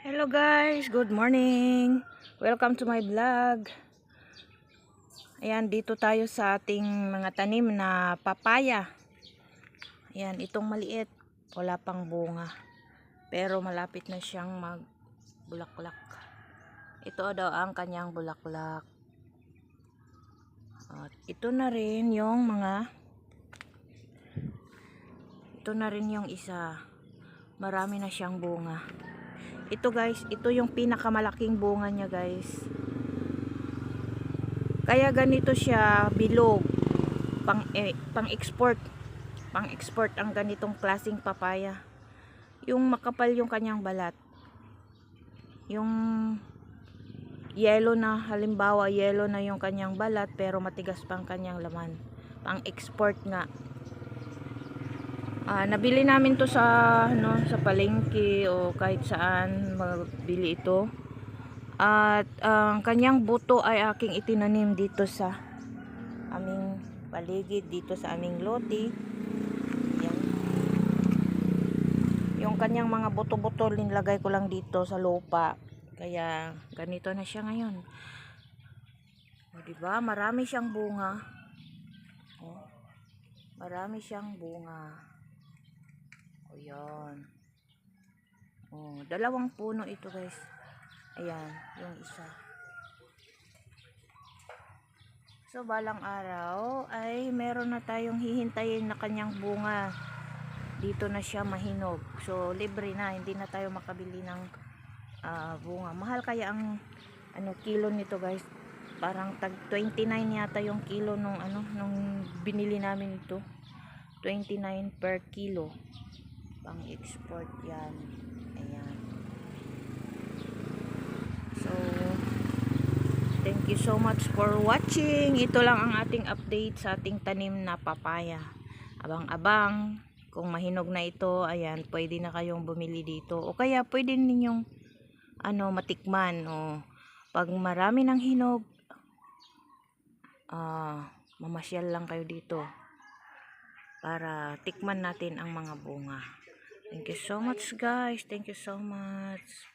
Hello guys, good morning. Welcome to my vlog. Ayan, dito tayo sa ating mga tanim na papaya. Ayan, itong maliit, wala pang bunga. Pero malapit na siyang magbulaklak. Ito daw ang kanyang bulaklak. At ito na rin yung isa. Marami na siyang bunga. Ito guys, ito yung pinakamalaking bunga niya guys. Kaya ganito siya bilog. Pang-export. Pang-export ang ganitong klaseng papaya. Yung makapal yung kanyang balat. Yung yellow na, halimbawa yellow na yung kanyang balat pero matigas pang kanyang laman. Pang-export nga. Nabili namin to sa palengke o kahit saan mabili ito. At ang kanyang buto ay aking itinanim dito sa aming paligid, dito sa aming lote. Yan. Yung kanyang mga buto-buto nilagay ko lang dito sa lupa. Kaya ganito na siya ngayon. O, diba? Marami siyang bunga. O, marami siyang bunga. O, yan. O, dalawang puno ito guys. Ayan, yung isa. So, balang araw ay meron na tayong hihintayin na kanyang bunga. Dito na siya mahinog. So, libre na. Hindi na tayo makabili ng bunga. Mahal kaya ang kilo nito guys. Parang tag 29 yata yung kilo nung binili namin ito. 29 per kilo. Pang-export yan. Ayan. So, thank you so much for watching. Ito lang ang ating update sa ating tanim na papaya. Abang-abang. Kung mahinog na ito, ayan, pwede na kayong bumili dito. O kaya pwede ninyong matikman. O pag marami ng hinog, mamasyal lang kayo dito para tikman natin ang mga bunga. Thank you so much guys. Thank you so much.